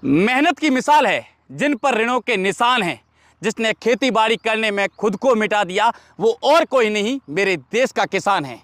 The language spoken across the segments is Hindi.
मेहनत की मिसाल है जिन पर ऋणों के निशान हैं। जिसने खेती बाड़ी करने में खुद को मिटा दिया वो और कोई नहीं, मेरे देश का किसान है।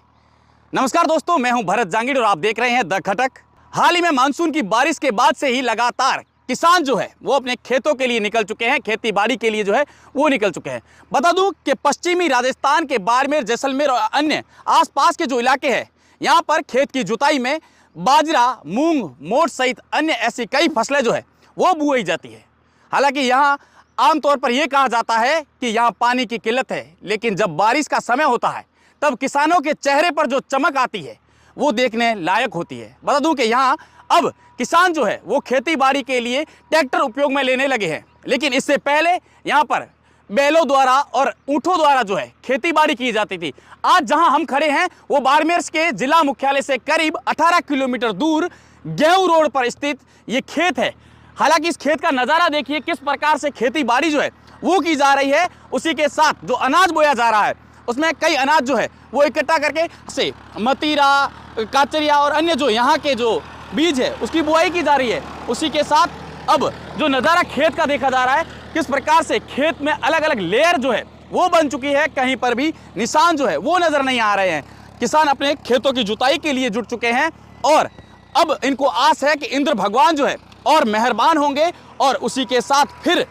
नमस्कार दोस्तों, मैं हूं भरत जांगीड़ और आप देख रहे हैं द खटक। हाल ही में मानसून की बारिश के बाद से ही लगातार किसान जो है वो अपने खेतों के लिए निकल चुके हैं, खेती बाड़ी के लिए जो है वो निकल चुके हैं। बता दूं कि पश्चिमी राजस्थान के बाड़मेर, जैसलमेर और अन्य आसपास के जो इलाके हैं, यहाँ पर खेत की जुताई में बाजरा, मूंग, मोठ सहित अन्य ऐसी कई फसलें जो है वो बुई जाती है। हालांकि यहाँ आमतौर पर यह कहा जाता है कि यहाँ पानी की किल्लत है, लेकिन जब बारिश का समय होता है तब किसानों के चेहरे पर जो चमक आती है वो देखने लायक होती है। बता दूं कि यहाँ अब किसान जो है वो खेती बाड़ी के लिए ट्रैक्टर उपयोग में लेने लगे हैं, लेकिन इससे पहले यहाँ पर बैलों द्वारा और ऊँटों द्वारा जो है खेती बाड़ी की जाती थी। आज जहाँ हम खड़े हैं वो बाड़मेर के जिला मुख्यालय से करीब 18 किलोमीटर दूर गेहूं रोड पर स्थित ये खेत है। हालांकि इस खेत का नज़ारा देखिए, किस प्रकार से खेती बाड़ी जो है वो की जा रही है। उसी के साथ जो अनाज बोया जा रहा है उसमें कई अनाज जो है वो इकट्ठा करके से मतीरा, काचरिया और अन्य जो यहाँ के जो बीज है उसकी बुआई की जा रही है। उसी के साथ अब जो नज़ारा खेत का देखा जा रहा है, किस प्रकार से खेत में अलग अलग लेयर जो है वो बन चुकी है, कहीं पर भी निशान जो है वो नज़र नहीं आ रहे हैं। किसान अपने खेतों की जुताई के लिए जुट चुके हैं और अब इनको आस है कि इंद्र भगवान जो है और मेहरबान होंगे और उसी के साथ फिर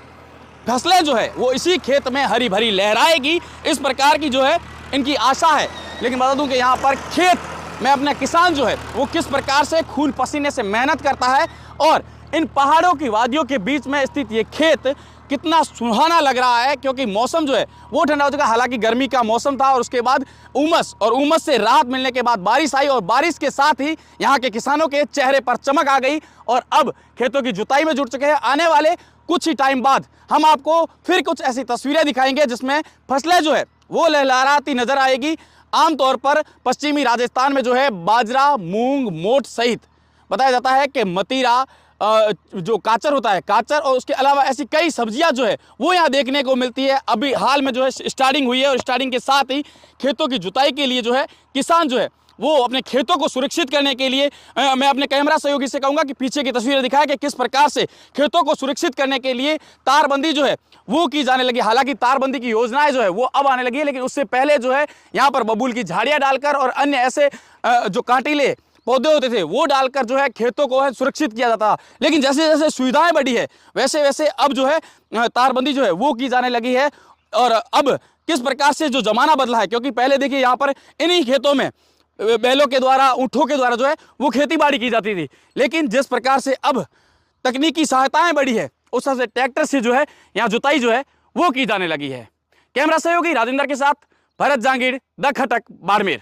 फसलें जो है वो इसी खेत में हरी भरी लहराएगी। इस प्रकार की जो है इनकी आशा है। लेकिन बता दूं कि यहाँ पर खेत में अपना किसान जो है वो किस प्रकार से खून पसीने से मेहनत करता है और इन पहाड़ों की वादियों के बीच में स्थित ये खेत कितना सुहाना लग रहा है, क्योंकि मौसम जो है वो ठंडा हो चुका है। हालांकि गर्मी का मौसम था और उसके बाद उमस से राहत मिलने के बाद बारिश आई और बारिश के साथ ही यहाँ के किसानों के चेहरे पर चमक आ गई और अब खेतों की जुताई में जुट चुके हैं। आने वाले कुछ ही टाइम बाद हम आपको फिर कुछ ऐसी तस्वीरें दिखाएंगे जिसमें फसलें जो है वो लहलहाती नजर आएगी। आमतौर पर पश्चिमी राजस्थान में जो है बाजरा, मूंग, मोठ सहित बताया जाता है कि मतीरा, जो काचर होता है, काचर और उसके अलावा ऐसी कई सब्जियां जो है वो यहाँ देखने को मिलती है। अभी हाल में जो है स्टार्टिंग हुई है और स्टार्टिंग के साथ ही खेतों की जुताई के लिए जो है किसान जो है वो अपने खेतों को सुरक्षित करने के लिए मैं अपने कैमरा सहयोगी से कहूँगा कि पीछे की तस्वीरें दिखाएं कि किस प्रकार से खेतों को सुरक्षित करने के लिए तारबंदी जो है वो की जाने लगी। हालांकि तारबंदी की योजनाएं जो है वो अब आने लगी है, लेकिन उससे पहले जो है यहाँ पर बबूल की झाड़ियाँ डालकर और अन्य ऐसे जो कांटीले पौधे होते थे वो डालकर जो है खेतों को है सुरक्षित किया जाता। लेकिन जैसे जैसे सुविधाएं बढ़ी है वैसे वैसे अब जो है तारबंदी जो है वो की जाने लगी है। और अब किस प्रकार से जो जमाना बदला है, क्योंकि पहले देखिए यहाँ पर इन्हीं खेतों में बैलों के द्वारा, ऊँटों के द्वारा जो है वो खेती बाड़ी की जाती थी, लेकिन जिस प्रकार से अब तकनीकी सहायताएं बढ़ी है उस तरह से ट्रैक्टर से जो है यहाँ जुताई जो है वो की जाने लगी है। कैमरा सहयोगी राजेंद्र के साथ भरत जांगीड़, द खटक, बाड़मेर।